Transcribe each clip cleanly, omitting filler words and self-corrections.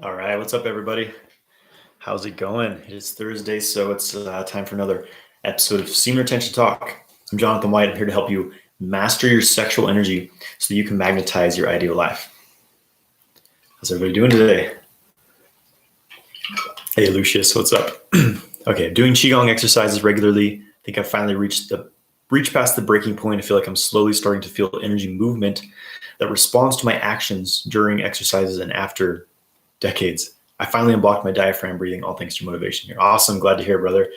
All right, what's up, everybody? How's it going? It is Thursday, so it's time for another episode of Semen Retention Talk. I'm Johnathan White. I'm here to help you master your sexual energy so that you can magnetize your ideal life. How's everybody doing today? Hey, Lucius, what's up? Okay, I'm doing qigong exercises regularly. I think I finally reached past the breaking point. I feel like I'm slowly starting to feel energy movement that responds to my actions during exercises and after decades. I finally unblocked my diaphragm breathing, all thanks to motivation here. Awesome, glad to hear, brother.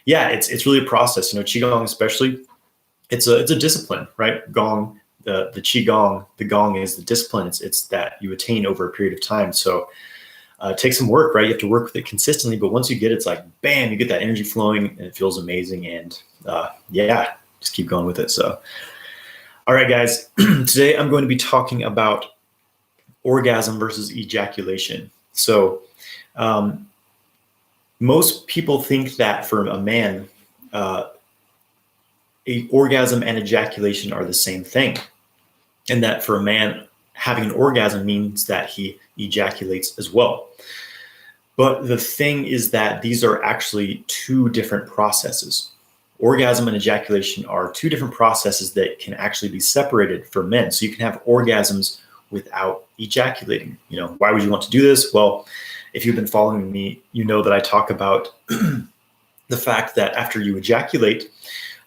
Yeah, it's really a process. Qigong especially, it's a discipline, right? Gong, the qigong, the gong is the discipline. It's that you attain over a period of time. So it takes some work, right? You have to work with it consistently, but once you get it, it's like, bam, you get that energy flowing and it feels amazing. And yeah, just keep going with it. So, all right, guys, today I'm going to be talking about orgasm versus ejaculation. So most people think that for a man, orgasm and ejaculation are the same thing. And that for a man, having an orgasm means that he ejaculates as well. But the thing is that these are actually two different processes. Orgasm and ejaculation are two different processes that can actually be separated for men. So you can have orgasms without ejaculating. Why would you want to do this? Well, if you've been following me, you know that I talk about the fact that after you ejaculate,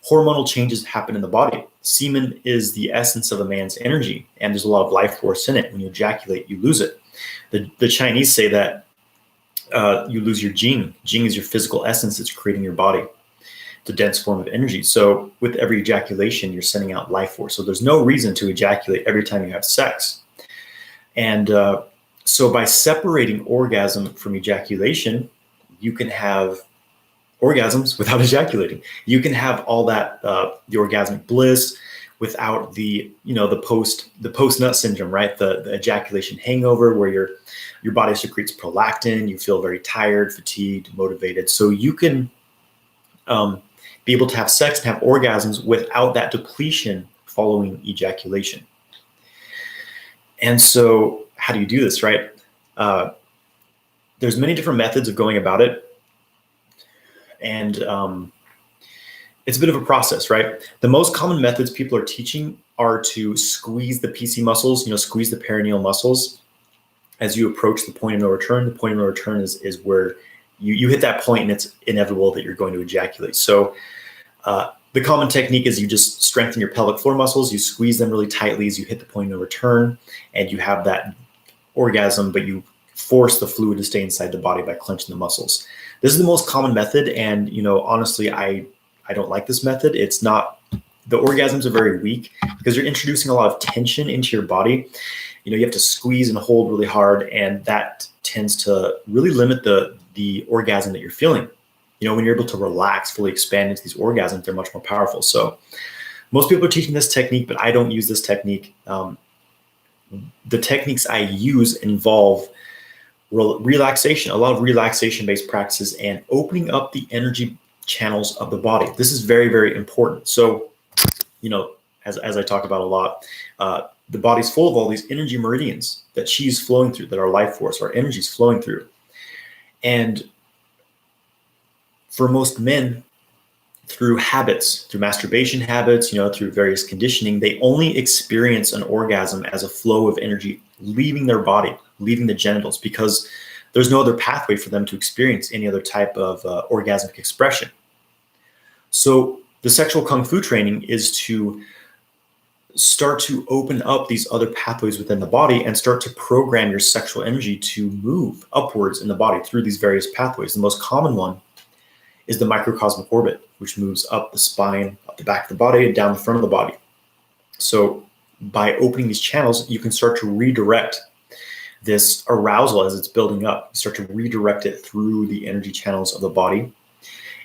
hormonal changes happen in the body. Semen is the essence of a man's energy, and there's a lot of life force in it. When you ejaculate, you lose it. The Chinese say that you lose your jing. Jing is your physical essence that's creating your body. It's a dense form of energy. So with every ejaculation, you're sending out life force. So there's no reason to ejaculate every time you have sex. And so by separating orgasm from ejaculation, you can have orgasms without ejaculating. You can have all that the orgasmic bliss without the post nut syndrome, right? The ejaculation hangover, where your body secretes prolactin, you feel very tired, fatigued, motivated. So you can be able to have sex and have orgasms without that depletion following ejaculation. And so how do you do this, right? There's many different methods of going about it. And it's a bit of a process, right? The most common methods people are teaching are to squeeze the PC muscles, squeeze the perineal muscles as you approach the point of no return. The point of no return is where you hit that point and it's inevitable that you're going to ejaculate. So the common technique is you just strengthen your pelvic floor muscles, you squeeze them really tightly as you hit the point of no return, and you have that orgasm, but you force the fluid to stay inside the body by clenching the muscles. This is the most common method, and honestly, I don't like this method. It's not, the orgasms are very weak because you're introducing a lot of tension into your body. You have to squeeze and hold really hard, and that tends to really limit the orgasm that you're feeling. When you're able to relax, fully expand into these orgasms, they're much more powerful. So most people are teaching this technique, but I don't use this technique. The techniques I use involve relaxation, a lot of relaxation-based practices, and opening up the energy channels of the body. This is very, very important. So, as I talk about a lot, the body's full of all these energy meridians that chi's flowing through, that our life force, our energy is flowing through. And for most men, through habits, through masturbation habits, through various conditioning, they only experience an orgasm as a flow of energy leaving their body, leaving the genitals, because there's no other pathway for them to experience any other type of orgasmic expression. So the sexual kung fu training is to start to open up these other pathways within the body and start to program your sexual energy to move upwards in the body through these various pathways. The most common one is the microcosmic orbit, which moves up the spine, up the back of the body, and down the front of the body. So by opening these channels, you can start to redirect this arousal as it's building up. You start to redirect it through the energy channels of the body.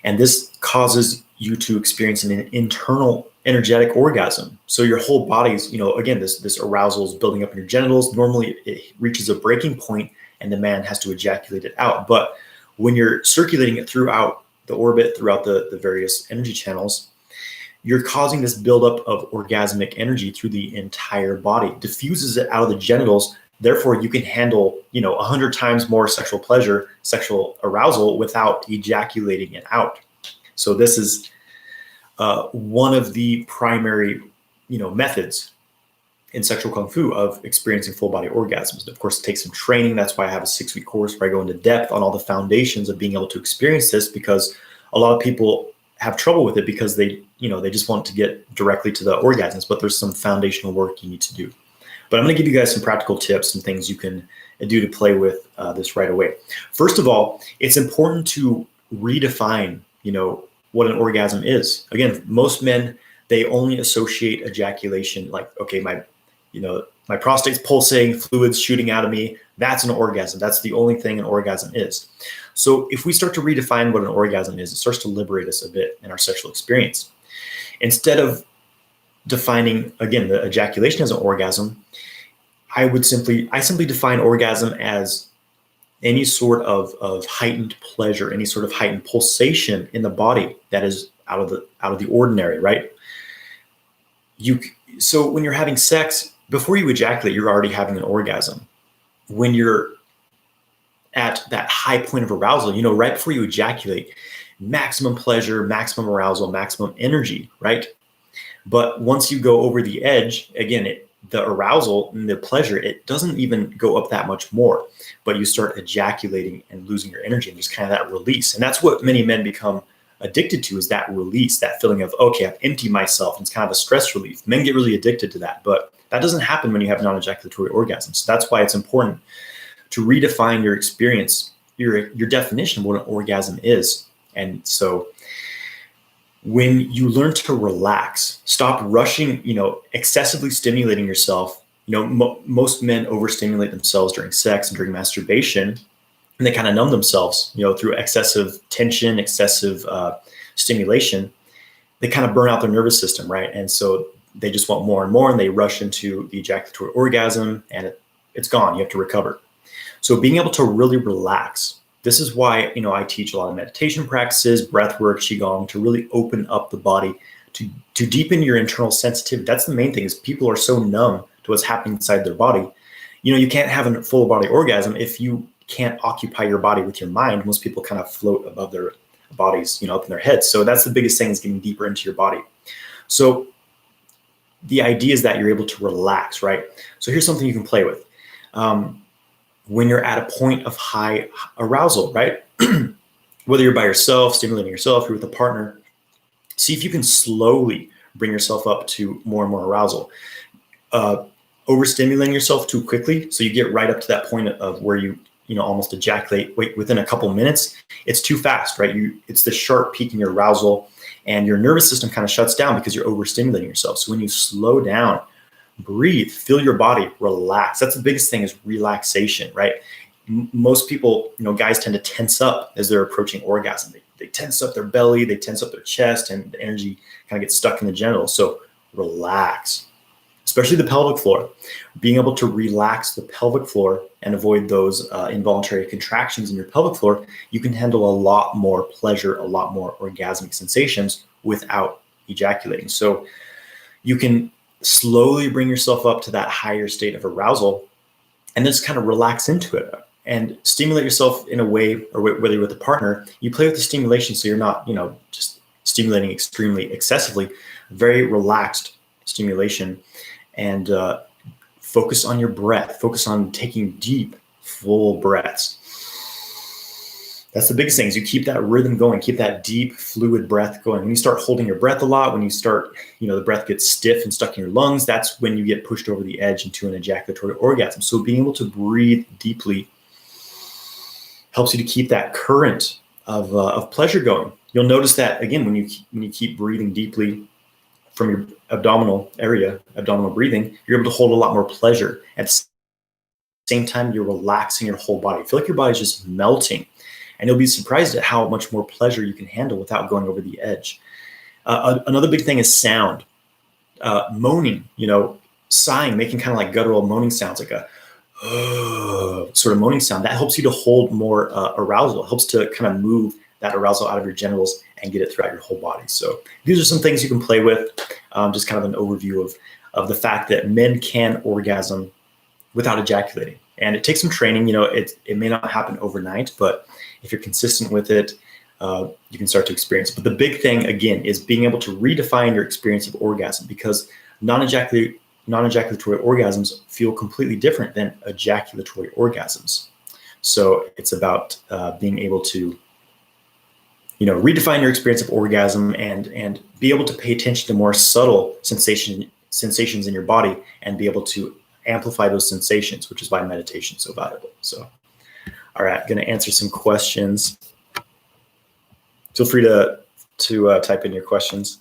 And this causes you to experience an internal energetic orgasm. So your whole body's, again, this arousal is building up in your genitals. Normally it reaches a breaking point and the man has to ejaculate it out. But when you're circulating it throughout the orbit, throughout the various energy channels, you're causing this buildup of orgasmic energy through the entire body, diffuses it out of the genitals, Therefore, you can handle, 100 times more sexual pleasure, sexual arousal without ejaculating it out. So this is one of the primary, methods in sexual kung fu of experiencing full body orgasms. And of course, it takes some training. That's why I have a 6-week course where I go into depth on all the foundations of being able to experience this, because a lot of people have trouble with it because they just want to get directly to the orgasms, but there's some foundational work you need to do. But I'm going to give you guys some practical tips and things you can do to play with this right away. First of all, it's important to redefine, what an orgasm is. Again, most men, they only associate ejaculation like, okay, my prostate's pulsating, fluids shooting out of me. That's an orgasm. That's the only thing an orgasm is. So if we start to redefine what an orgasm is, it starts to liberate us a bit in our sexual experience. Instead of defining, again, the ejaculation as an orgasm, I simply define orgasm as any sort of heightened pleasure, any sort of heightened pulsation in the body that is out of the ordinary, right? So when you're having sex, before you ejaculate, you're already having an orgasm. When you're at that high point of arousal, right before you ejaculate, maximum pleasure, maximum arousal, maximum energy, right? But once you go over the edge, again, the arousal and the pleasure, it doesn't even go up that much more, but you start ejaculating and losing your energy and just kind of that release. And that's what many men become addicted to, is that release, that feeling of, okay, I've emptied myself. And it's kind of a stress relief. Men get really addicted to that, but that doesn't happen when you have non-ejaculatory orgasms. So that's why it's important to redefine your experience, your definition of what an orgasm is. And so when you learn to relax, stop rushing, excessively stimulating yourself. Most men overstimulate themselves during sex and during masturbation, and they kind of numb themselves, through excessive tension, excessive stimulation. They kind of burn out their nervous system, right? And so they just want more and more, and they rush into the ejaculatory orgasm, and it's gone. You have to recover. So being able to really relax. This is why, I teach a lot of meditation practices, breath work, qigong, to really open up the body, to deepen your internal sensitivity. That's the main thing, is people are so numb to what's happening inside their body. You can't have a full body orgasm if you can't occupy your body with your mind. Most people kind of float above their bodies, up in their heads. So that's the biggest thing, is getting deeper into your body. So the idea is that you're able to relax, right? So here's something you can play with. When you're at a point of high arousal, right? Whether you're by yourself, stimulating yourself, you're with a partner, see if you can slowly bring yourself up to more and more arousal. Overstimulating yourself too quickly, so you get right up to that point of where you almost ejaculate within a couple minutes, it's too fast, right? It's the sharp peak in your arousal, and your nervous system kind of shuts down because you're overstimulating yourself. So when you slow down, breathe, feel your body, relax. That's the biggest thing, is relaxation, right? Most people, guys tend to tense up as they're approaching orgasm. They tense up their belly, they tense up their chest, and the energy kind of gets stuck in the genitals. So relax, especially the pelvic floor. Being able to relax the pelvic floor and avoid those involuntary contractions in your pelvic floor, you can handle a lot more pleasure, a lot more orgasmic sensations without ejaculating. So you can slowly bring yourself up to that higher state of arousal, and just kind of relax into it and stimulate yourself in a way, or whether you're with a partner, you play with the stimulation. So you're not, just stimulating extremely excessively, very relaxed stimulation, and focus on your breath, focus on taking deep, full breaths. That's the biggest thing, is you keep that rhythm going, keep that deep, fluid breath going. When you start holding your breath a lot, when you start, the breath gets stiff and stuck in your lungs, that's when you get pushed over the edge into an ejaculatory orgasm. So being able to breathe deeply helps you to keep that current of pleasure going. You'll notice that, again, when you keep breathing deeply from your abdominal area, abdominal breathing, you're able to hold a lot more pleasure. At the same time, you're relaxing your whole body. I feel like your body's just melting. And you'll be surprised at how much more pleasure you can handle without going over the edge. Another big thing is sound. Moaning, sighing, making kind of like guttural moaning sounds, like a sort of moaning sound. That helps you to hold more arousal. It helps to kind of move that arousal out of your genitals and get it throughout your whole body. So these are some things you can play with. Just kind of an overview of the fact that men can orgasm without ejaculating. And it takes some training. It may not happen overnight, but if you're consistent with it, you can start to experience it. But the big thing, again, is being able to redefine your experience of orgasm, because non-ejaculatory orgasms feel completely different than ejaculatory orgasms. So it's about being able to, redefine your experience of orgasm and be able to pay attention to more subtle sensations in your body and be able to amplify those sensations, which is why meditation is so valuable. So, all right, going to answer some questions. Feel free to type in your questions.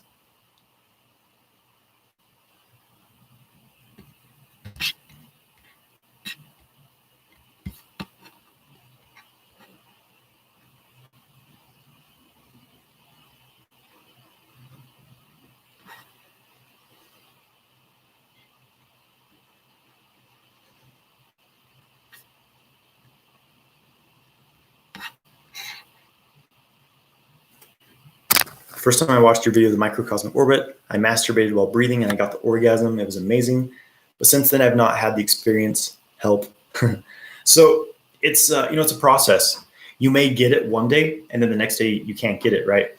First time I watched your video of the microcosmic orbit, I masturbated while breathing and I got the orgasm. It was amazing. But since then, I've not had the experience. Help. So it's it's a process. You may get it one day and then the next day you can't get it, right?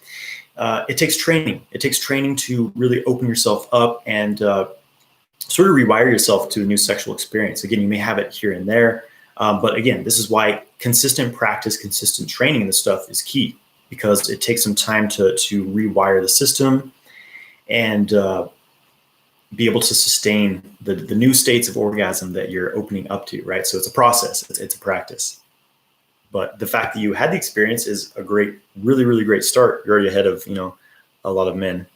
It takes training. It takes training to really open yourself up and sort of rewire yourself to a new sexual experience. Again, you may have it here and there. But again, this is why consistent practice, consistent training in this stuff is key, because it takes some time to rewire the system and be able to sustain the new states of orgasm that you're opening up to, right? So it's a process, it's a practice. But the fact that you had the experience is a great, really, really great start. You're already ahead of, a lot of men.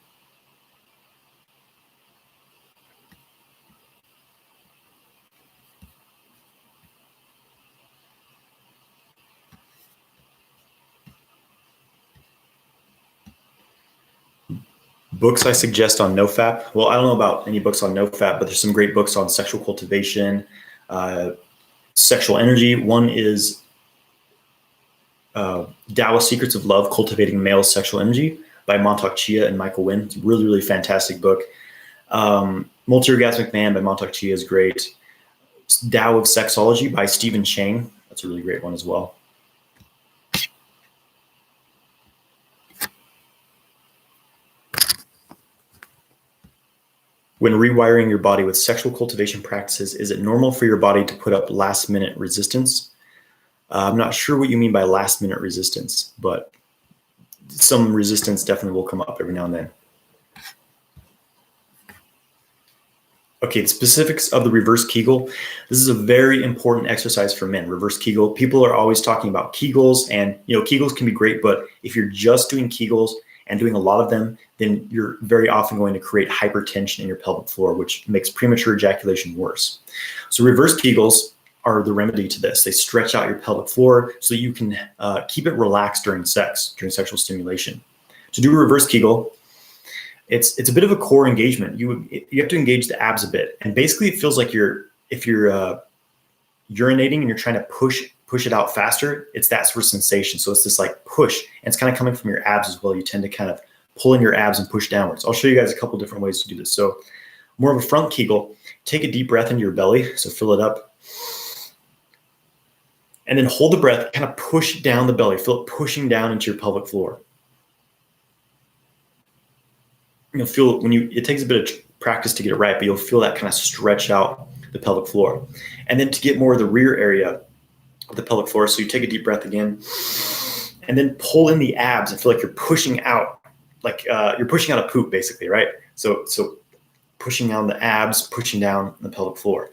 Books I suggest on NoFap. Well, I don't know about any books on NoFap, but there's some great books on sexual cultivation, sexual energy. One is Taoist Secrets of Love, Cultivating Male Sexual Energy by Montauk Chia and Michael Wynn. It's a really, really fantastic book. Multi-Orgasmic Man by Montauk Chia is great. Tao of Sexology by Stephen Chang. That's a really great one as well. When rewiring your body with sexual cultivation practices, is it normal for your body to put up last-minute resistance? I'm not sure what you mean by last-minute resistance, but some resistance definitely will come up every now and then. Okay, the specifics of the reverse Kegel. This is a very important exercise for men, reverse Kegel. People are always talking about Kegels, and Kegels can be great, but if you're just doing Kegels and doing a lot of them, then you're very often going to create hypertension in your pelvic floor, which makes premature ejaculation worse. So reverse Kegels are the remedy to this. They stretch out your pelvic floor so you can keep it relaxed during sex, during sexual stimulation. To do a reverse Kegel, it's a bit of a core engagement. You have to engage the abs a bit, and basically it feels like if you're urinating and you're trying to push it out faster, it's that sort of sensation. So it's this like push, and it's kind of coming from your abs as well. You tend to kind of pull in your abs and push downwards. I'll show you guys a couple different ways to do this. So more of a front Kegel, take a deep breath into your belly. So fill it up. And then hold the breath, kind of push down the belly, feel it pushing down into your pelvic floor. You'll feel it takes a bit of practice to get it right, but you'll feel that kind of stretch out the pelvic floor. And then to get more of the rear area of the pelvic floor, so you take a deep breath again, and then pull in the abs and feel like you're pushing out, like you're pushing out a poop basically, right? So pushing down the abs, pushing down the pelvic floor.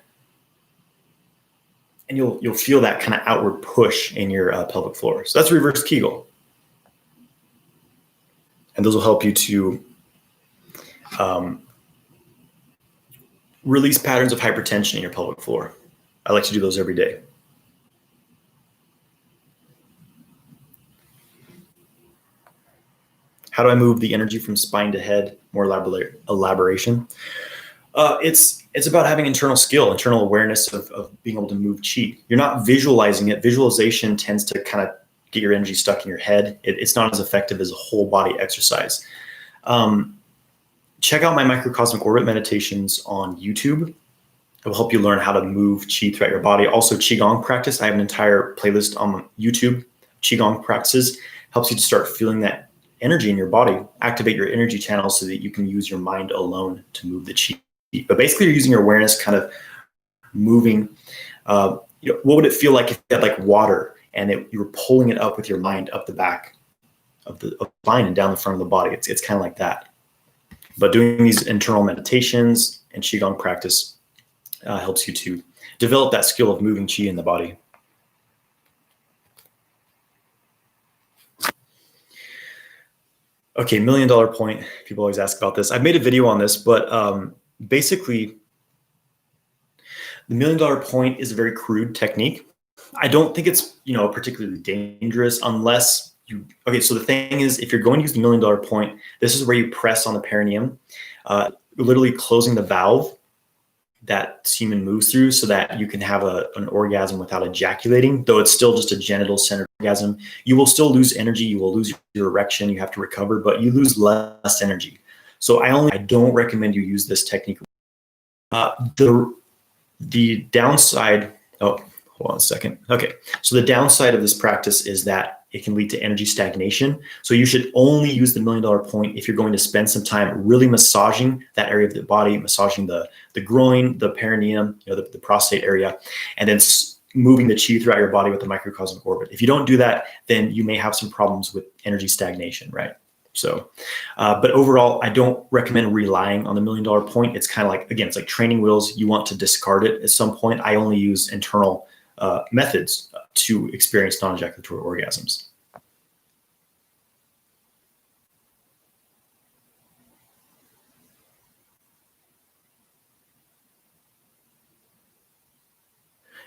And you'll feel that kind of outward push in your pelvic floor. So that's reverse Kegel. And those will help you to release patterns of hypertension in your pelvic floor. I like to do those every day. How do I move the energy from spine to head? More elaboration. It's about having internal skill, internal awareness of being able to move chi. You're not visualizing it. Visualization tends to kind of get your energy stuck in your head. It's not as effective as a whole body exercise. Check out my microcosmic orbit meditations on YouTube. It will help you learn how to move qi throughout your body. Also, qigong practice. I have an entire playlist on YouTube. Qigong practices helps you to start feeling that energy in your body, activate your energy channels so that you can use your mind alone to move the qi. But basically, you're using your awareness, kind of moving. What would it feel like if you had like water and you were pulling it up with your mind up the back of the spine and down the front of the body? It's kind of like that. But doing these internal meditations and qigong practice helps you to develop that skill of moving qi in the body. Okay, $1 million point. People always ask about this. I've made a video on this, but basically, the $1 million point is a very crude technique. I don't think it's particularly dangerous unless you. Okay, so the thing is, if you're going to use the $1 million point, this is where you press on the perineum, literally closing the valve that semen moves through so that you can have an orgasm without ejaculating, though it's still just a genital centered orgasm. You will still lose energy. You will lose your erection. You have to recover, but you lose less energy. So I don't recommend you use this technique. The downside, hold on a second. Okay. So the downside of this practice is that it can lead to energy stagnation. So you should only use the $1 million point if you're going to spend some time really massaging that area of the body, massaging the groin, the perineum, the prostate area, and then moving the qi throughout your body with the microcosmic orbit. If you don't do that, then you may have some problems with energy stagnation, right? So, but overall, I don't recommend relying on the $1 million point. It's kind of like, again, it's like training wheels. You want to discard it at some point. I only use internal methods to experience non-ejaculatory orgasms.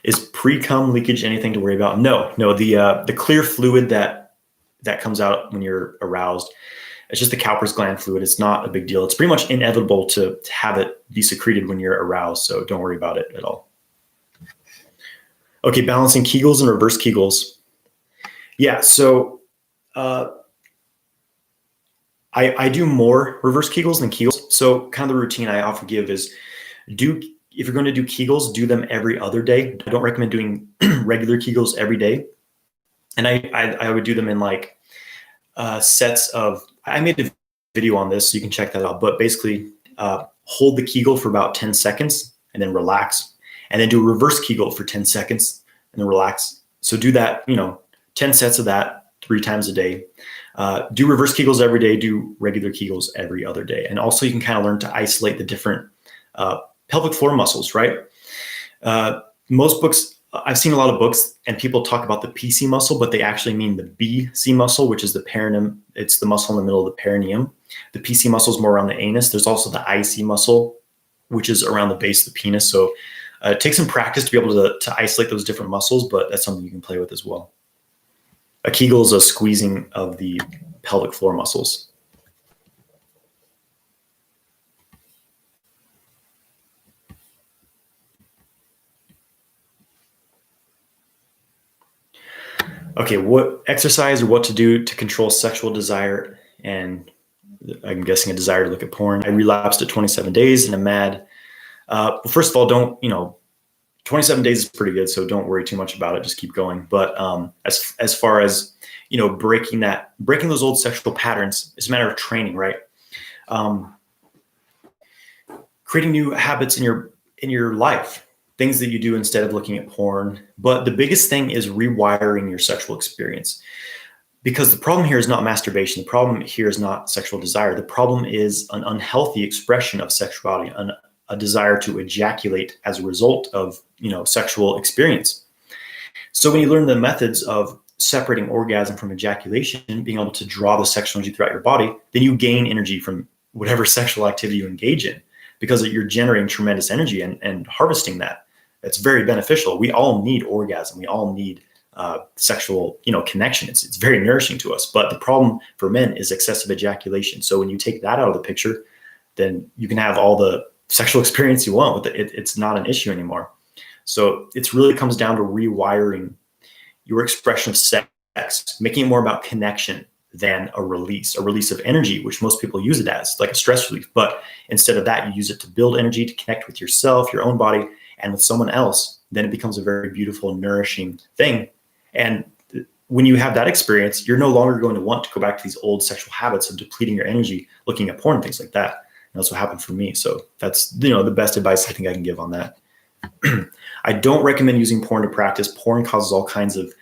Is pre-cum leakage anything to worry about? No. The clear fluid that comes out when you're aroused, it's just the Cowper's gland fluid. It's not a big deal. It's pretty much inevitable to have it be secreted when you're aroused, so don't worry about it at all. Okay, balancing kegels and reverse kegels. Yeah, so I do more reverse kegels than kegels. So kind of the routine I often give is if you're going to do kegels, do them every other day. I don't recommend doing regular kegels every day. And I would do them in like sets of, I made a video on this, so you can check that out. But basically, hold the kegel for about 10 seconds and then relax. And then do a reverse kegel for 10 seconds and then relax. So do that, 10 sets of that 3 times a day. Do reverse kegels every day, do regular kegels every other day. And also you can kind of learn to isolate the different pelvic floor muscles, right? Most books, I've seen a lot of books and people talk about the PC muscle, but they actually mean the BC muscle, which is the perineum. It's the muscle in the middle of the perineum. The PC muscle is more around the anus. There's also the IC muscle, which is around the base of the penis. So it takes some practice to be able to isolate those different muscles, but that's something you can play with as well. A kegel is a squeezing of the pelvic floor muscles. Okay, what exercise or what to do to control sexual desire, and I'm guessing a desire to look at porn. I relapsed at 27 days and I'm mad. Well, first of all, 27 days is pretty good, so don't worry too much about it. Just keep going. But as far as breaking those old sexual patterns, it's a matter of training, right? Creating new habits in your life, things that you do instead of looking at porn. But the biggest thing is rewiring your sexual experience, because the problem here is not masturbation. The problem here is not sexual desire. The problem is an unhealthy expression of sexuality, a desire to ejaculate as a result of sexual experience. So when you learn the methods of separating orgasm from ejaculation, being able to draw the sexual energy throughout your body, then you gain energy from whatever sexual activity you engage in, because you're generating tremendous energy and harvesting that. It's very beneficial. We all need orgasm. We all need sexual connection. It's very nourishing to us. But the problem for men is excessive ejaculation. So when you take that out of the picture, then you can have all the sexual experience you want with it. It's not an issue anymore. So it really comes down to rewiring your expression of sex, making it more about connection than a release of energy, which most people use it as like a stress relief. But instead of that, you use it to build energy, to connect with yourself, your own body, and with someone else, then it becomes a very beautiful, nourishing thing. And when you have that experience, you're no longer going to want to go back to these old sexual habits of depleting your energy, looking at porn and things like that. And that's what happened for me. So that's, the best advice I think I can give on that. I don't recommend using porn to practice. Porn causes all kinds of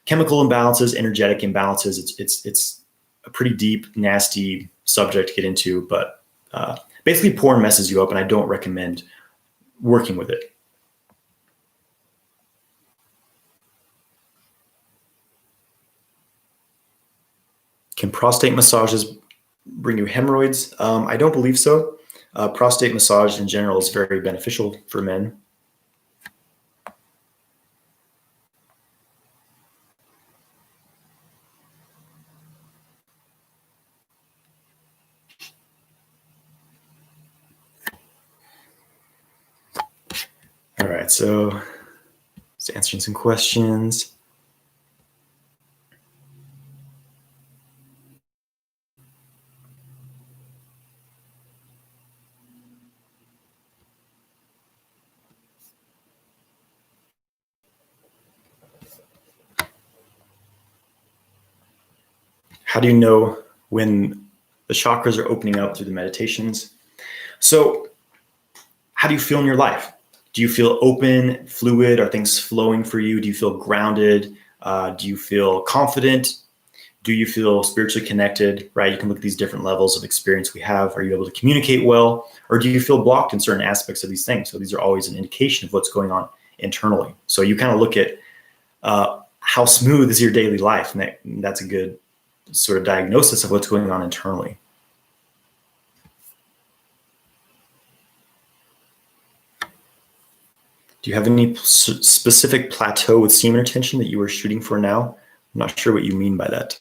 chemical imbalances, energetic imbalances. It's a pretty deep, nasty subject to get into, but basically porn messes you up, and I don't recommend working with it. Can prostate massages bring you hemorrhoids? I don't believe so. Prostate massage in general is very beneficial for men. All right, so just answering some questions. How do you know when the chakras are opening up through the meditations? So how do you feel in your life? Do you feel open, fluid? Are things flowing for you? Do you feel grounded? Do you feel confident? Do you feel spiritually connected, right? You can look at these different levels of experience we have. Are you able to communicate well? Or do you feel blocked in certain aspects of these things? So these are always an indication of what's going on internally. So you kind of look at how smooth is your daily life, and that's a good sort of diagnosis of what's going on internally. Do you have any specific plateau with semen retention that you are shooting for now? I'm not sure what you mean by that.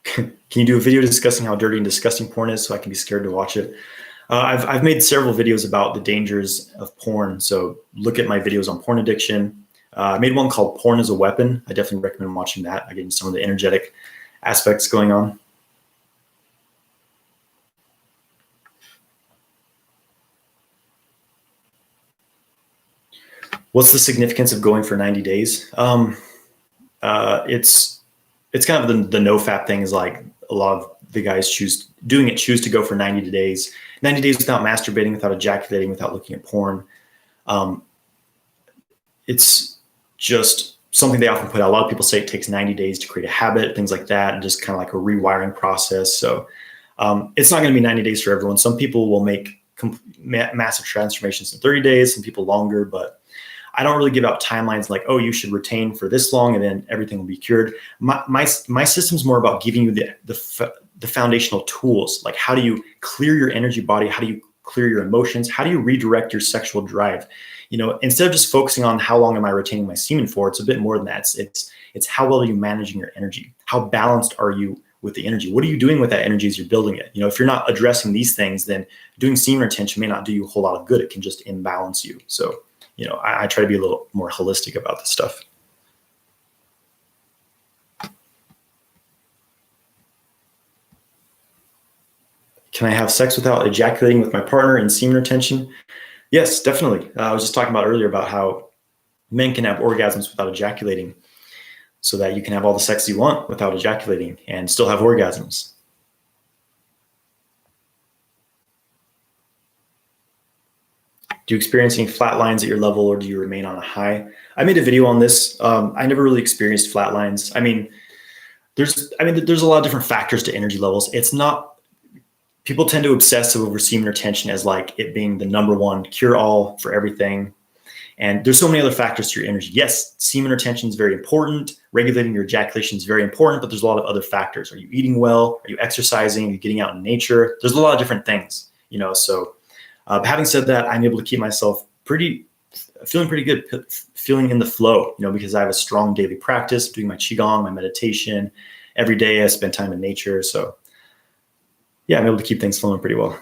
Can you do a video discussing how dirty and disgusting porn is so I can be scared to watch it? I've made several videos about the dangers of porn. So look at my videos on porn addiction. I made one called Porn as a Weapon. I definitely recommend watching that. I get into some of the energetic aspects going on. What's the significance of going for 90 days? It's kind of the no-fap thing is like a lot of the guys choose to go for 90 days. 90 days without masturbating, without ejaculating, without looking at porn. It's just something they often put out. A lot of people say it takes 90 days to create a habit, things like that, and just kind of like a rewiring process. So it's not going to be 90 days for everyone. Some people will make massive transformations in 30 days, some people longer, but I don't really give out timelines like, oh, you should retain for this long and then everything will be cured. My system's more about giving you the foundational tools. Like, how do you clear your energy body? How do you clear your emotions? How do you redirect your sexual drive? Instead of just focusing on how long am I retaining my semen for, it's a bit more than that. It's how well are you managing your energy? How balanced are you with the energy? What are you doing with that energy as you're building it? If you're not addressing these things, then doing semen retention may not do you a whole lot of good. It can just imbalance you. So, I try to be a little more holistic about this stuff. Can I have sex without ejaculating with my partner in semen retention? Yes, definitely. I was just talking about earlier about how men can have orgasms without ejaculating so that you can have all the sex you want without ejaculating and still have orgasms. Do you experience any flat lines at your level, or do you remain on a high? I made a video on this. I never really experienced flat lines. There's a lot of different factors to energy levels. It's not, people tend to obsess over semen retention as like it being the number one cure all for everything. And there's so many other factors to your energy. Yes, semen retention is very important. Regulating your ejaculation is very important, but there's a lot of other factors. Are you eating well? Are you exercising? Are you getting out in nature? There's a lot of different things, so having said that, I'm able to keep myself feeling pretty good, feeling in the flow, because I have a strong daily practice, doing my qigong, my meditation. Every day I spend time in nature. So yeah, I'm able to keep things flowing pretty well.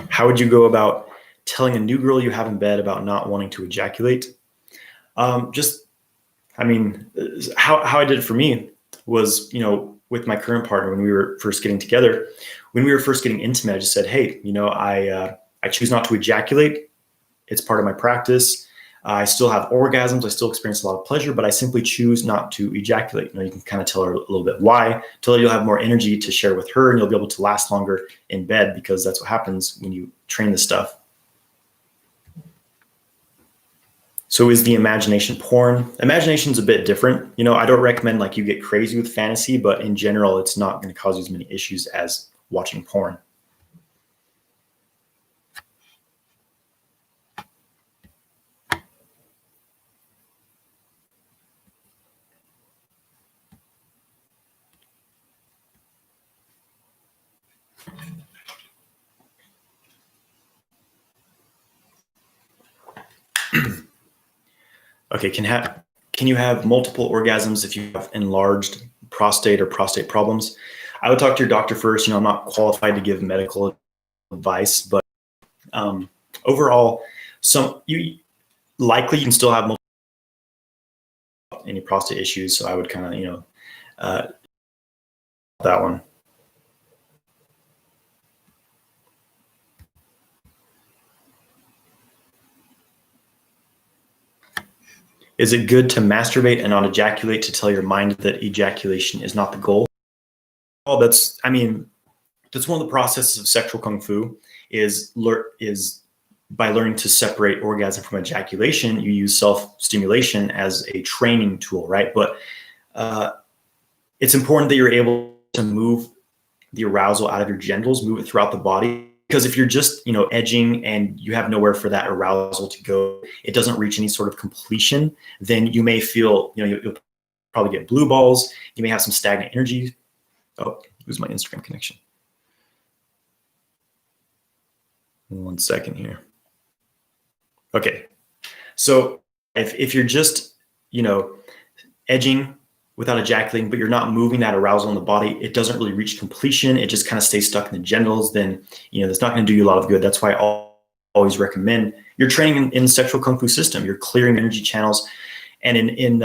How would you go about telling a new girl you have in bed about not wanting to ejaculate? Just I mean, how I did it for me was, with my current partner, when we were first getting together, when we were first getting intimate, I just said, hey, I choose not to ejaculate. It's part of my practice. I still have orgasms. I still experience a lot of pleasure, but I simply choose not to ejaculate. You can kind of tell her a little bit why. Tell her you'll have more energy to share with her, and you'll be able to last longer in bed, because that's what happens when you train this stuff. So is the imagination porn? Imagination's a bit different. I don't recommend like you get crazy with fantasy, but in general, it's not going to cause you as many issues as watching porn. Okay, can you have multiple orgasms if you have enlarged prostate or prostate problems? I would talk to your doctor first. I'm not qualified to give medical advice, but overall, you can still have multiple any prostate issues. So I would kind of that one. Is it good to masturbate and not ejaculate to tell your mind that ejaculation is not the goal? Well, that's one of the processes of sexual kung fu is by learning to separate orgasm from ejaculation. You use self-stimulation as a training tool, right? But it's important that you're able to move the arousal out of your genitals, move it throughout the body. Because if you're just, edging and you have nowhere for that arousal to go, it doesn't reach any sort of completion, then you may feel, you'll probably get blue balls. You may have some stagnant energy. Oh, lose my Instagram connection. 1 second here. Okay. So if you're just, edging without ejaculating, but you're not moving that arousal in the body, it doesn't really reach completion. It just kind of stays stuck in the genitals. Then, that's not going to do you a lot of good. That's why I always recommend you're training in the sexual kung fu system. You're clearing energy channels. And in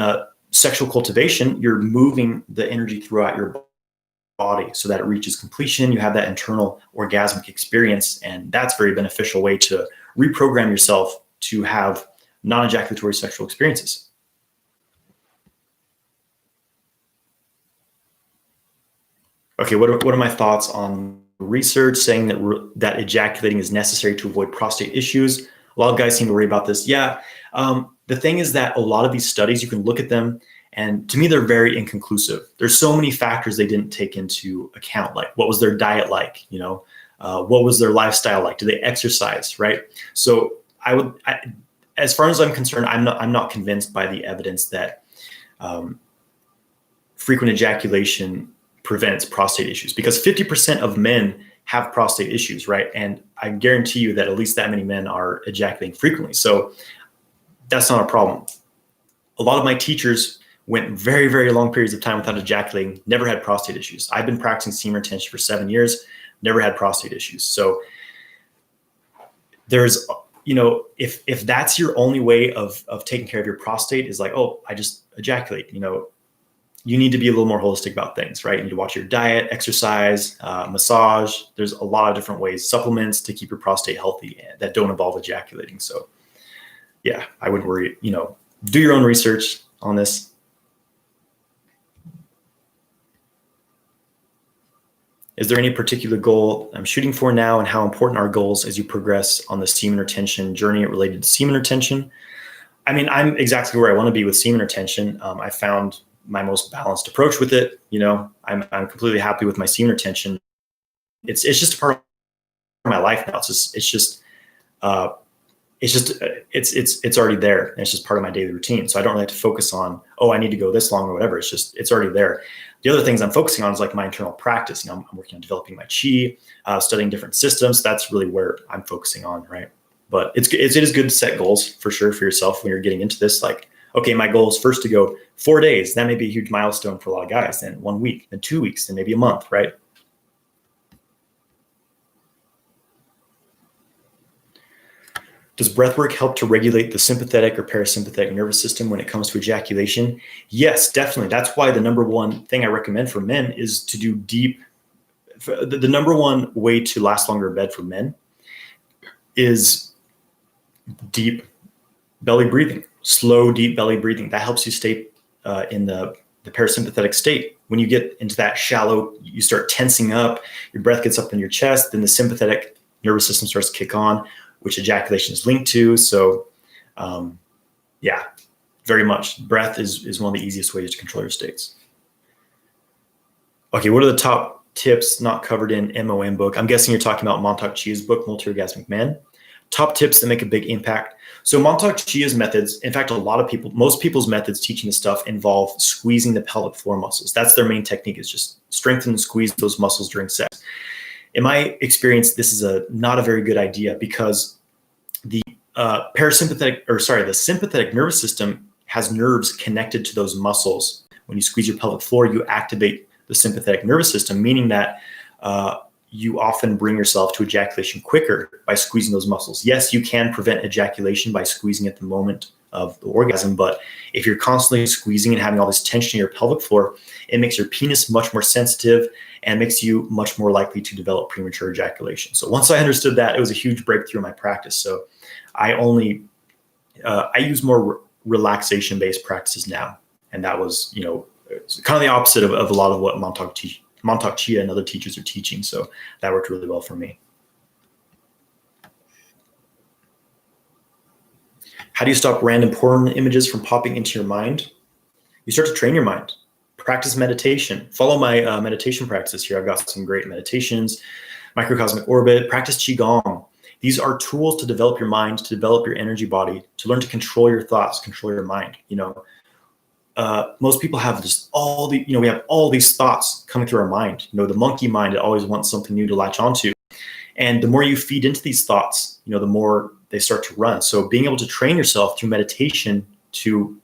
sexual cultivation, you're moving the energy throughout your body so that it reaches completion. You have that internal orgasmic experience. And that's a very beneficial way to reprogram yourself to have non-ejaculatory sexual experiences. Okay, what are my thoughts on research saying that ejaculating is necessary to avoid prostate issues? A lot of guys seem to worry about this. Yeah, the thing is that a lot of these studies, you can look at them, and to me, they're very inconclusive. There's so many factors they didn't take into account, like what was their diet like? What was their lifestyle like? Do they exercise, right? So as far as I'm concerned, I'm not convinced by the evidence that frequent ejaculation prevents prostate issues, because 50% of men have prostate issues, right? And I guarantee you that at least that many men are ejaculating frequently. So that's not a problem. A lot of my teachers went very, very long periods of time without ejaculating, never had prostate issues. I've been practicing semen retention for 7 years, never had prostate issues. So there's, if that's your only way of taking care of your prostate is like, oh, I just ejaculate, you need to be a little more holistic about things, right? You need to watch your diet, exercise, massage. There's a lot of different ways, supplements to keep your prostate healthy that don't involve ejaculating. So yeah, I wouldn't worry, do your own research on this. Is there any particular goal I'm shooting for now, and how important are goals as you progress on the semen retention journey related to semen retention? I mean, I'm exactly where I want to be with semen retention. I found my most balanced approach with it. I'm completely happy with my semen retention. It's just a part of my life now. It's already there. And it's just part of my daily routine. So I don't really have to focus on, oh, I need to go this long or whatever. It's already there. The other things I'm focusing on is like my internal practice. I'm working on developing my chi, studying different systems. That's really where I'm focusing on, right? But it is good to set goals for sure for yourself when you're getting into this. Like, okay, my goal is first to go 4 days. That may be a huge milestone for a lot of guys. Then 1 week, then 2 weeks, then maybe a month, right? Does breath work help to regulate the sympathetic or parasympathetic nervous system when it comes to ejaculation? Yes, definitely. That's why the number one thing I recommend for men is to do deep. The number one way to last longer in bed for men is deep belly breathing, slow, deep belly breathing. That helps you stay in the parasympathetic state. When you get into that shallow, you start tensing up, your breath gets up in your chest, then the sympathetic nervous system starts to kick on, which ejaculation is linked to. So yeah, very much. Breath is one of the easiest ways to control your states. Okay, what are the top tips not covered in MOM book? I'm guessing you're talking about Montauk Chia's book, Multi-Orgasmic Men. Top tips that make a big impact. So Montauk Chia's methods, in fact, most people's methods teaching this stuff involve squeezing the pelvic floor muscles. That's their main technique, is just strengthen and squeeze those muscles during sex. In my experience, this is not a very good idea, because the sympathetic nervous system has nerves connected to those muscles. When you squeeze your pelvic floor, you activate the sympathetic nervous system, meaning that you often bring yourself to ejaculation quicker by squeezing those muscles. Yes, you can prevent ejaculation by squeezing at the moment of the orgasm, but if you're constantly squeezing and having all this tension in your pelvic floor, it makes your penis much more sensitive and makes you much more likely to develop premature ejaculation. So once I understood that, it was a huge breakthrough in my practice. So I use more relaxation-based practices now, and that was, kind of the opposite of a lot of what Montauk Chia and other teachers are teaching. So that worked really well for me. How do you stop random porn images from popping into your mind? You start to train your mind. Practice meditation. Follow my meditation practices here. I've got some great meditations, microcosmic orbit, practice qigong. These are tools to develop your mind, to develop your energy body, to learn to control your thoughts, control your mind. Most people have we have all these thoughts coming through our mind. The monkey mind, it always wants something new to latch onto. And the more you feed into these thoughts, the more they start to run. So being able to train yourself through meditation to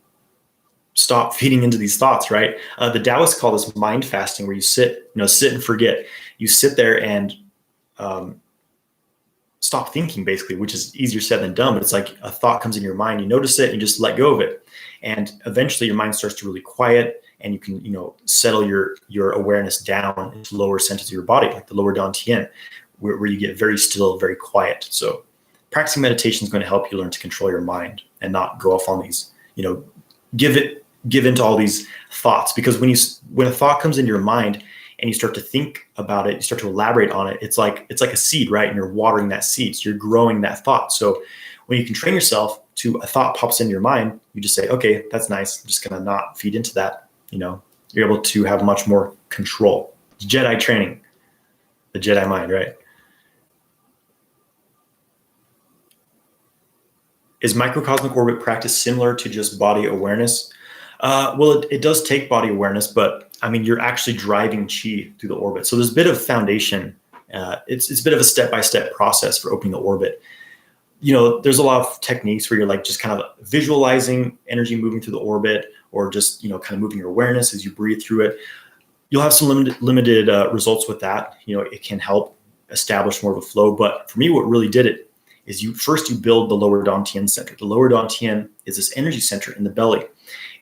stop feeding into these thoughts, right? The Taoists call this mind fasting, where you sit and forget. You sit there and stop thinking, basically, which is easier said than done. But it's like a thought comes in your mind, you notice it, and you just let go of it. And eventually your mind starts to really quiet, and you can, settle your awareness down into lower centers of your body, like the lower Dantian, where you get very still, very quiet. So practicing meditation is going to help you learn to control your mind and not go off on these, give into all these thoughts. Because when a thought comes into your mind and you start to think about it, you start to elaborate on it, it's like a seed, right? And you're watering that seed. So you're growing that thought. So when you can train yourself to, a thought pops into your mind, you just say, okay, that's nice. I'm just going to not feed into that. You're able to have much more control. It's Jedi training, the Jedi mind, right? Is microcosmic orbit practice similar to just body awareness? Well, it does take body awareness, but you're actually driving chi through the orbit. So there's a bit of foundation. It's a bit of a step-by-step process for opening the orbit. There's a lot of techniques where you're like just kind of visualizing energy moving through the orbit, or just, kind of moving your awareness as you breathe through it. You'll have some limited results with that. It can help establish more of a flow. But for me, what really did it is you build the lower Dantian center. The lower Dantian is this energy center in the belly.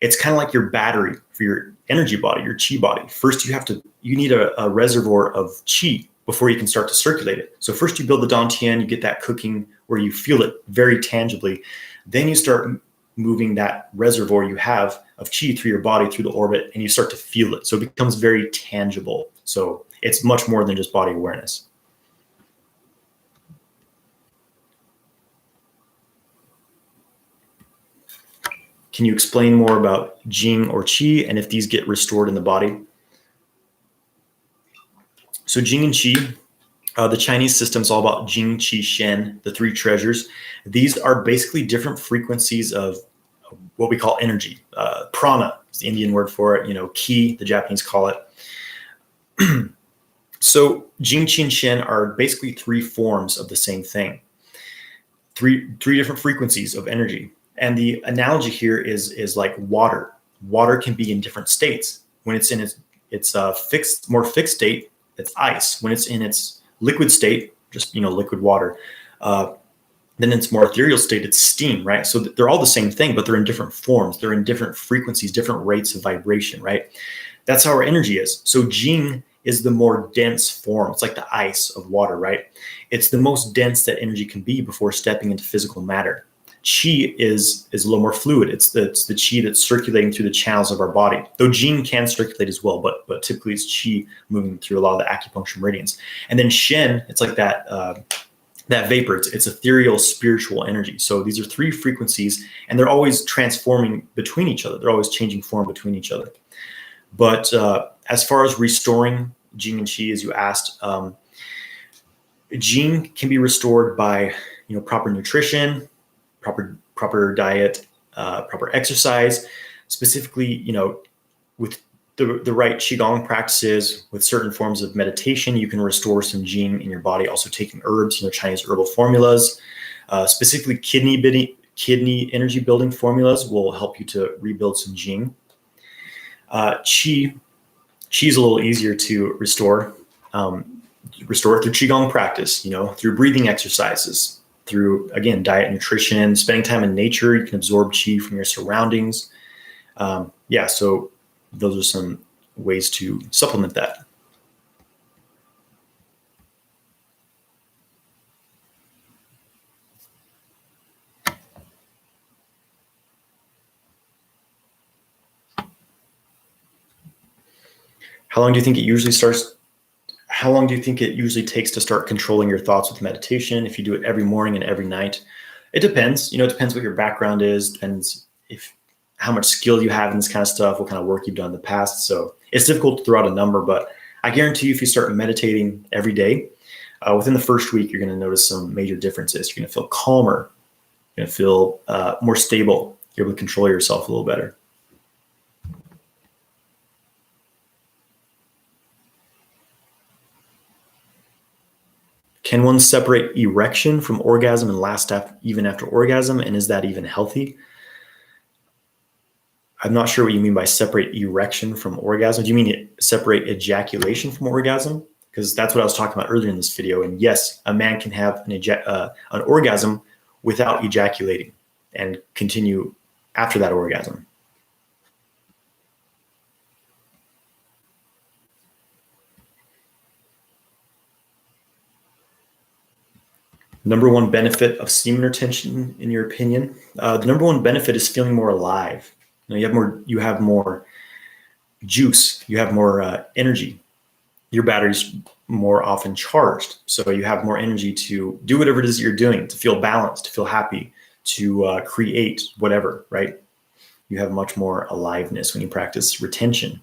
It's kind of like your battery for your energy body, your chi body. First, you need a reservoir of chi before you can start to circulate it. So first you build the Dantian, you get that cooking where you feel it very tangibly. Then you start moving that reservoir you have of chi through your body, through the orbit, and you start to feel it. So it becomes very tangible. So it's much more than just body awareness. Can you explain more about jing or qi and if these get restored in the body? So jing and qi, the Chinese system is all about jing, qi, shen, the three treasures. These are basically different frequencies of what we call energy. Prana is the Indian word for it. Ki, the Japanese call it. So jing, qi, and shen are basically three forms of the same thing. Three different frequencies of energy. And the analogy here is like water. Water can be in different states. When it's in its more fixed state, it's ice. When it's in its liquid state, just liquid water, Then in its more ethereal state, it's steam, right? So they're all the same thing, but they're in different forms. They're in different frequencies, different rates of vibration, right? That's how our energy is. So jing is the more dense form. It's like the ice of water, right? It's the most dense that energy can be before stepping into physical matter. Qi is a little more fluid. It's the qi that's circulating through the channels of our body. Though jing can circulate as well, but typically it's qi moving through a lot of the acupuncture meridians. And then shen, it's like that vapor. It's ethereal, spiritual energy. So these are three frequencies, and they're always transforming between each other. They're always changing form between each other. But as far as restoring jing and qi, as you asked, jing can be restored by proper nutrition, proper diet, proper exercise, specifically with the right qigong practices, with certain forms of meditation. You can restore some jing in your body. Also taking herbs, Chinese herbal formulas, specifically kidney energy building formulas will help you to rebuild some jing. Qi is a little easier to restore. Restore through qigong practice, through breathing exercises, through, again, diet, nutrition, spending time in nature. You can absorb qi from your surroundings. So those are some ways to supplement that. How long do you think it usually takes to start controlling your thoughts with meditation? If you do it every morning and every night, it depends. It depends what your background is, depends how much skill you have in this kind of stuff, what kind of work you've done in the past. So it's difficult to throw out a number, but I guarantee you, if you start meditating every day, within the first week, you're going to notice some major differences. You're going to feel calmer. You're going to feel more stable. You're able to control yourself a little better. Can one separate erection from orgasm and last even after orgasm? And is that even healthy? I'm not sure what you mean by separate erection from orgasm. Do you mean separate ejaculation from orgasm? Because that's what I was talking about earlier in this video. And yes, a man can have an orgasm without ejaculating and continue after that orgasm. Number one benefit of semen retention, in your opinion? The number one benefit is feeling more alive. You have more juice. You have more energy. Your battery's more often charged, so you have more energy to do whatever it is that you're doing, to feel balanced, to feel happy, to create whatever. Right? You have much more aliveness when you practice retention.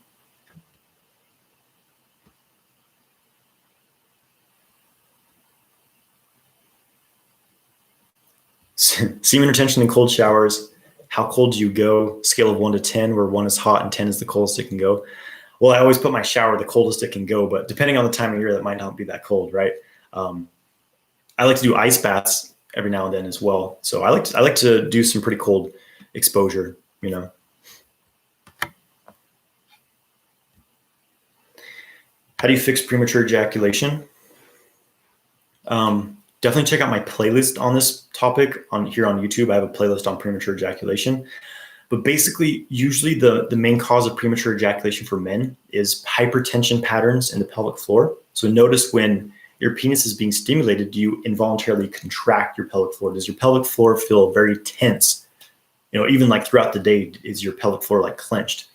Semen retention in cold showers. How cold do you go? Scale of 1 to 10, where 1 is hot and 10 is the coldest it can go. Well, I always put my shower the coldest it can go, but depending on the time of year, that might not be that cold, right? I like to do ice baths every now and then as well. So I like to do some pretty cold exposure, How do you fix premature ejaculation? Definitely check out my playlist on this topic here on YouTube. I have a playlist on premature ejaculation. But basically, usually the main cause of premature ejaculation for men is hypertension patterns in the pelvic floor. So notice when your penis is being stimulated, do you involuntarily contract your pelvic floor? Does your pelvic floor feel very tense? Even like throughout the day, is your pelvic floor like clenched?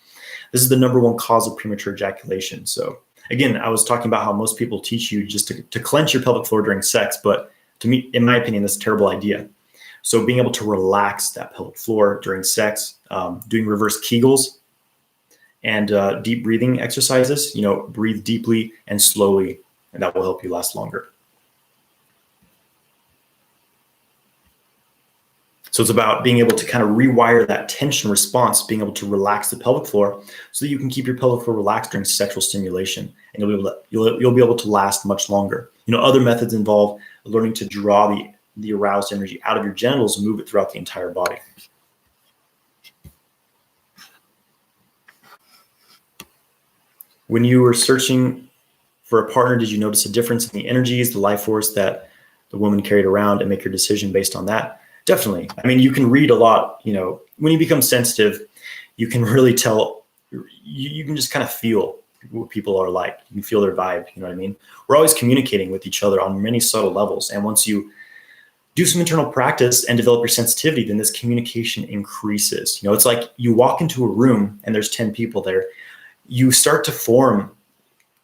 This is the number one cause of premature ejaculation. So again, I was talking about how most people teach you just to clench your pelvic floor during sex, but to me, in my opinion, that's a terrible idea. So being able to relax that pelvic floor during sex, doing reverse kegels and deep breathing exercises, breathe deeply and slowly, and that will help you last longer. So it's about being able to kind of rewire that tension response, being able to relax the pelvic floor so that you can keep your pelvic floor relaxed during sexual stimulation, and you'll be able to last much longer. Other methods involve learning to draw the aroused energy out of your genitals and move it throughout the entire body. When you were searching for a partner, did you notice a difference in the energies, the life force that the woman carried around and make your decision based on that. Definitely. I mean, you can read a lot, you know, when you become sensitive, you can really tell, you can just kind of feel what people are like. You can feel their vibe. You know what I mean? We're always communicating with each other on many subtle levels. And once you do some internal practice and develop your sensitivity, then this communication increases. You know, it's like you walk into a room and there's 10 people there. You start to form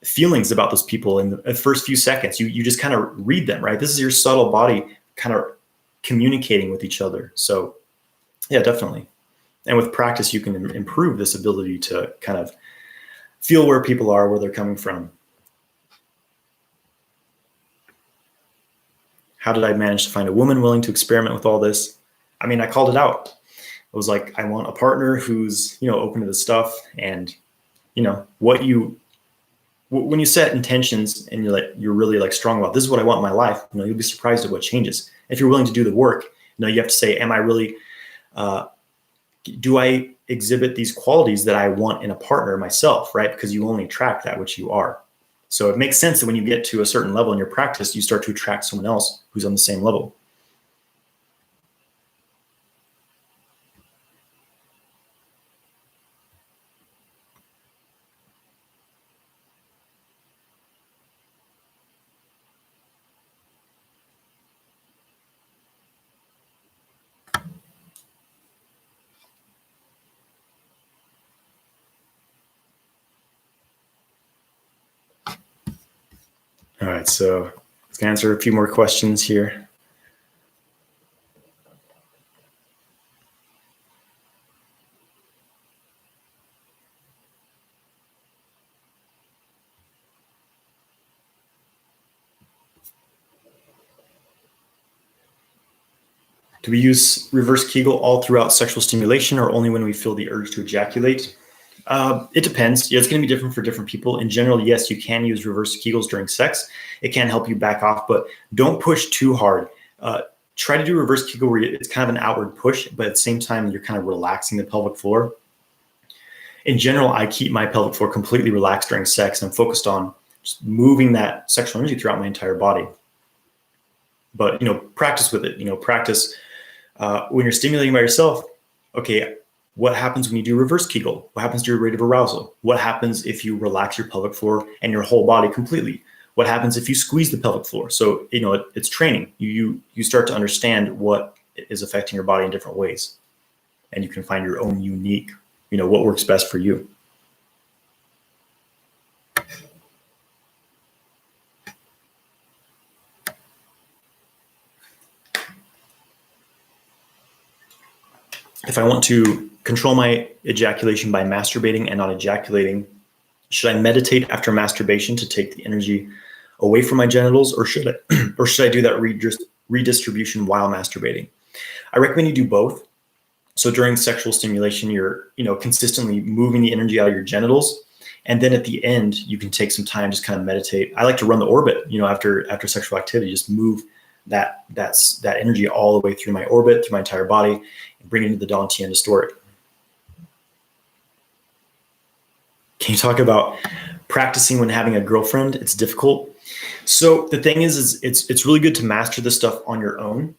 feelings about those people in the first few seconds. You just kind of read them, right? This is your subtle body kind of communicating with each other. So yeah, definitely. And with practice, you can improve this ability to kind of feel where people are, where they're coming from. How did I manage to find a woman willing to experiment with all this? I mean, I called it out. It was like, I want a partner who's, you know, open to this stuff. And, you know, when you set intentions and you're really like strong about, this is what I want in my life, you know, you'll be surprised at what changes. If you're willing to do the work, you know, you have to say, am I really, do I exhibit these qualities that I want in a partner myself, right? Because you only attract that which you are. So it makes sense that when you get to a certain level in your practice, you start to attract someone else who's on the same level. All right, so let's answer a few more questions here. Do we use reverse kegel all throughout sexual stimulation or only when we feel the urge to ejaculate? It depends. Yeah, it's going to be different for different people. In general, yes, you can use reverse kegels during sex. It can help you back off, but don't push too hard. Try to do reverse kegel where it's kind of an outward push, but at the same time, you're kind of relaxing the pelvic floor. In general, I keep my pelvic floor completely relaxed during sex and I'm focused on just moving that sexual energy throughout my entire body. But, you know, practice with it. You know, practice when you're stimulating by yourself. Okay, what happens when you do reverse kegel? What happens to your rate of arousal? What happens if you relax your pelvic floor and your whole body completely? What happens if you squeeze the pelvic floor? So, you know, it's training. You start to understand what is affecting your body in different ways. And you can find your own unique, you know, what works best for you. If I want to control my ejaculation by masturbating and not ejaculating, should I meditate after masturbation to take the energy away from my genitals, or should I do that redistribution while masturbating? I recommend you do both. So during sexual stimulation, you're, you know, consistently moving the energy out of your genitals, and then at the end, you can take some time, just kind of meditate. I like to run the orbit, you know, after sexual activity, just move that energy all the way through my orbit, through my entire body, and bring it into the Dantian to store it. Can you talk about practicing when having a girlfriend? It's difficult. So the thing is it's really good to master this stuff on your own.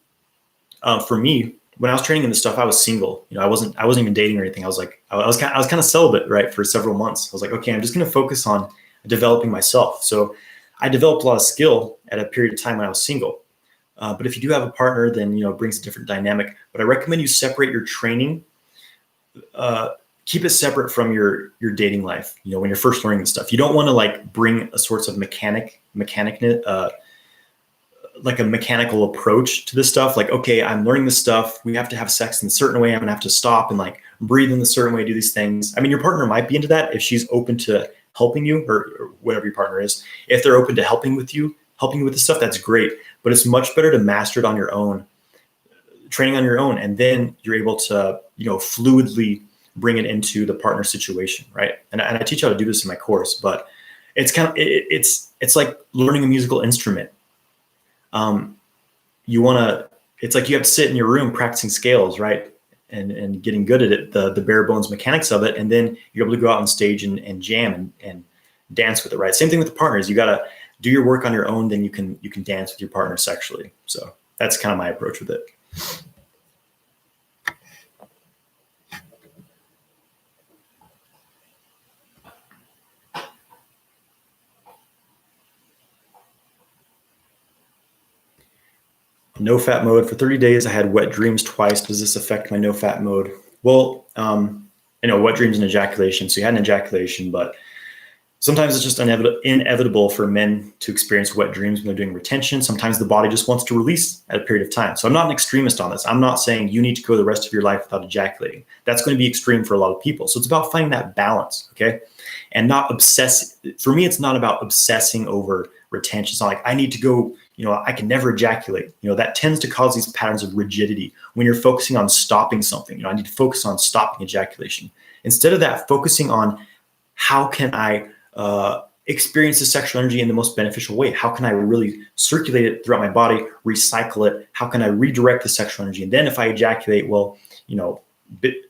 For me, when I was training in this stuff, I was single. You know, I wasn't even dating or anything. I was kind of celibate, right, for several months. I was like, okay, I'm just going to focus on developing myself. So I developed a lot of skill at a period of time when I was single. But if you do have a partner, then, you know, it brings a different dynamic. But I recommend you separate your training. Keep it separate from your dating life. You know, when you're first learning this stuff, you don't want to like bring a sorts of like a mechanical approach to this stuff. Like, okay, I'm learning this stuff. We have to have sex in a certain way. I'm gonna have to stop and like breathe in a certain way, do these things. I mean, your partner might be into that if she's open to helping you, or whatever your partner is. If they're open to helping you with this stuff, that's great. But it's much better to master it on your own, training on your own, and then you're able to, you know, fluidly bring it into the partner situation, right? And I teach how to do this in my course, but it's kind of it's like learning a musical instrument. It's like you have to sit in your room practicing scales, right? And getting good at it, the bare bones mechanics of it. And then you're able to go out on stage and jam and dance with it, right? Same thing with the partners. You got to do your work on your own, then you can dance with your partner sexually. So that's kind of my approach with it. No fat mode for 30 days. I had wet dreams twice. Does this affect my no fat mode? Well, wet dreams and ejaculation. So you had an ejaculation, but sometimes it's just inevitable for men to experience wet dreams when they're doing retention. Sometimes the body just wants to release at a period of time. So I'm not an extremist on this. I'm not saying you need to go the rest of your life without ejaculating. That's going to be extreme for a lot of people. So it's about finding that balance, okay? And not obsess. For me, it's not about obsessing over retention. It's not like I need to go, I can never ejaculate. That tends to cause these patterns of rigidity when you're focusing on stopping something. I need to focus on stopping ejaculation. Instead of that, focusing on how can I experience the sexual energy in the most beneficial way? How can I really circulate it throughout my body, recycle it? How can I redirect the sexual energy? And then if I ejaculate, well,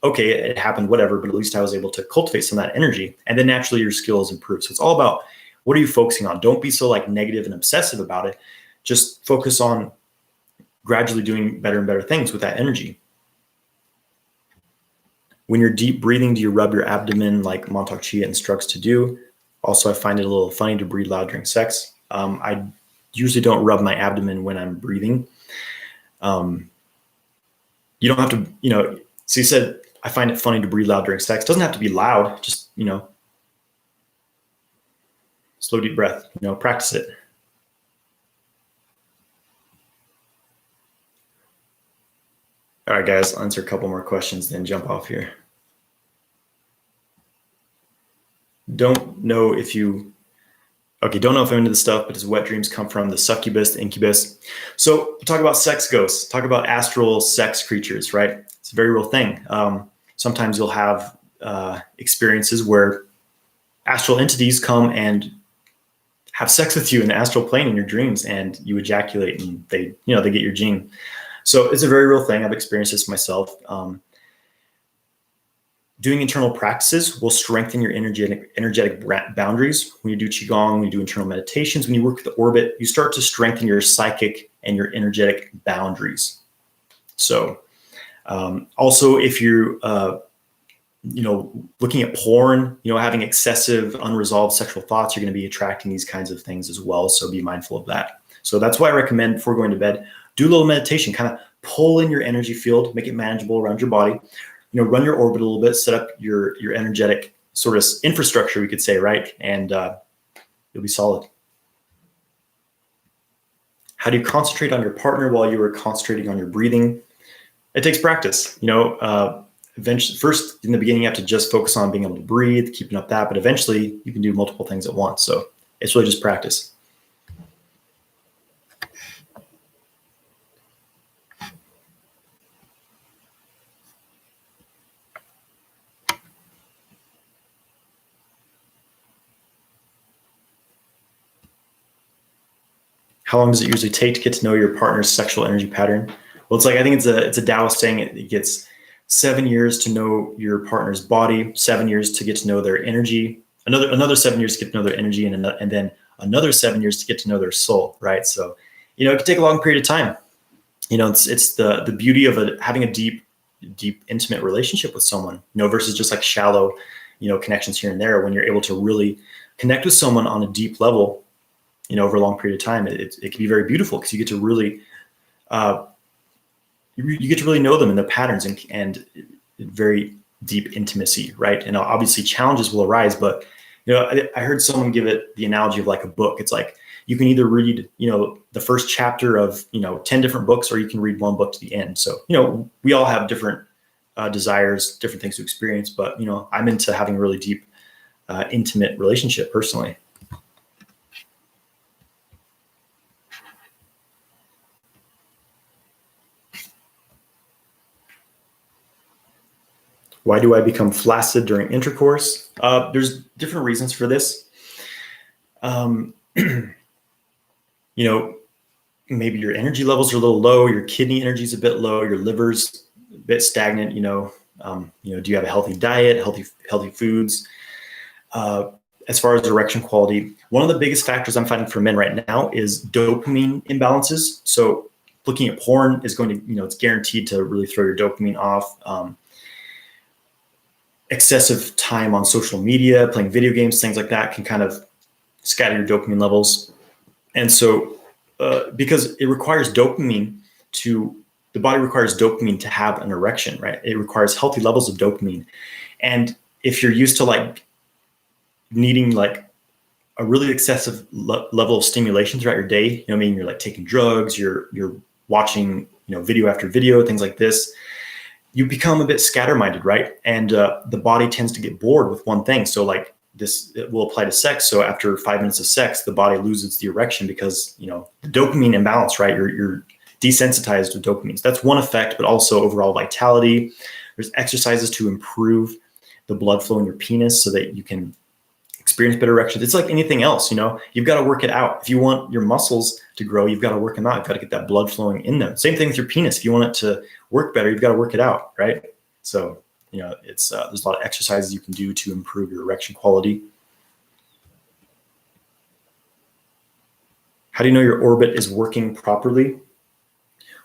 okay, it happened, whatever, but at least I was able to cultivate some of that energy. And then naturally your skills improve. So it's all about, what are you focusing on? Don't be so negative and obsessive about it. Just focus on gradually doing better and better things with that energy. When you're deep breathing, do you rub your abdomen like Montauk Chia instructs to do? Also, I find it a little funny to breathe loud during sex. I usually don't rub my abdomen when I'm breathing. You don't have to, so you said, I find it funny to breathe loud during sex. It doesn't have to be loud, just, slow, deep breath, practice it. All right, guys, I'll answer a couple more questions, then jump off here. Don't know if I'm into the stuff, but does wet dreams come from the succubus, the incubus? So talk about sex ghosts, talk about astral sex creatures, right? It's a very real thing. Sometimes you'll have experiences where astral entities come and have sex with you in the astral plane in your dreams, and you ejaculate, and they get your jing. So it's a very real thing. I've experienced this myself. Doing internal practices will strengthen your energetic boundaries. When you do qigong, when you do internal meditations, when you work with the orbit, you start to strengthen your psychic and your energetic boundaries. So also, if you're looking at porn, having excessive unresolved sexual thoughts, you're going to be attracting these kinds of things as well. So be mindful of that. So that's why I recommend, before going to bed, do a little meditation, kind of pull in your energy field, make it manageable around your body, run your orbit a little bit, set up your energetic sort of infrastructure, we could say, right? And you'll be solid. How do you concentrate on your partner while you are concentrating on your breathing? It takes practice. Eventually, first in the beginning, you have to just focus on being able to breathe, keeping up that, but eventually you can do multiple things at once. So it's really just practice. How long does it usually take to get to know your partner's sexual energy pattern? Well, I think it's a Taoist saying it gets 7 years to know your partner's body, 7 years to get to know their energy, another 7 years to get to know their energy, and then another 7 years to get to know their soul, right? So, it can take a long period of time. It's the beauty of having a deep, intimate relationship with someone, versus just shallow, connections here and there. When you're able to really connect with someone on a deep level, over a long period of time, it can be very beautiful, because you get to really, you get to really know them and their patterns and very deep intimacy, right? And obviously challenges will arise, but I heard someone give it the analogy of a book. It's you can either read, the first chapter of 10 different books, or you can read one book to the end. So we all have different desires, different things to experience, but I'm into having a really deep, intimate relationship personally. Why do I become flaccid during intercourse? There's different reasons for this. Maybe your energy levels are a little low, your kidney energy is a bit low, your liver's a bit stagnant. Do you have a healthy diet, healthy foods? as far as erection quality, one of the biggest factors I'm finding for men right now is dopamine imbalances. So looking at porn is going to, it's guaranteed to really throw your dopamine off. Excessive time on social media, playing video games, things like that can kind of scatter your dopamine levels. And so because it requires dopamine the body requires dopamine to have an erection, right? It requires healthy levels of dopamine. And if you're used to like needing like a really excessive level of stimulation throughout your day, I mean, you're like taking drugs, you're watching, video after video, things like this, you become a bit scatter-minded, right? And the body tends to get bored with one thing. So like this, it will apply to sex. So after 5 minutes of sex, the body loses the erection because, the dopamine imbalance, right? You're desensitized to dopamine. So that's one effect, but also overall vitality. There's exercises to improve the blood flow in your penis so that you can experience better erections. It's like anything else, you've got to work it out. If you want your muscles to grow, you've got to work them out. You've got to get that blood flowing in them. Same thing with your penis. If you want it to work better, you've got to work it out, right? So, it's there's a lot of exercises you can do to improve your erection quality. How do you know your orbit is working properly?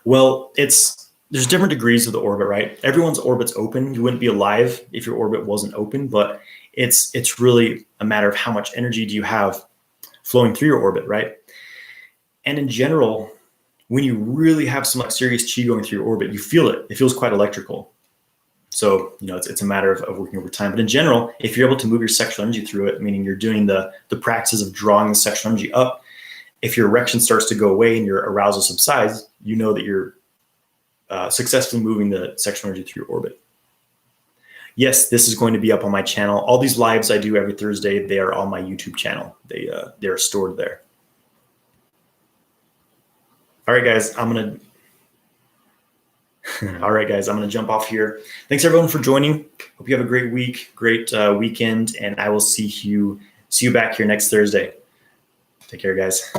Well, there's different degrees of the orbit, right? Everyone's orbit's open. You wouldn't be alive if your orbit wasn't open, but it's really a matter of how much energy do you have flowing through your orbit, right? And in general, when you really have some like serious qi going through your orbit, you feel it. It feels quite electrical. So, it's a matter of working over time. But in general, if you're able to move your sexual energy through it, meaning you're doing the practice of drawing the sexual energy up, if your erection starts to go away and your arousal subsides, you know that you're successfully moving the sexual energy through your orbit. Yes, this is going to be up on my channel. All these lives I do every Thursday, they are on my YouTube channel. They are stored there. All right, guys, I'm gonna jump off here. Thanks everyone for joining. Hope you have a great week, great weekend, and I will see you back here next Thursday. Take care, guys.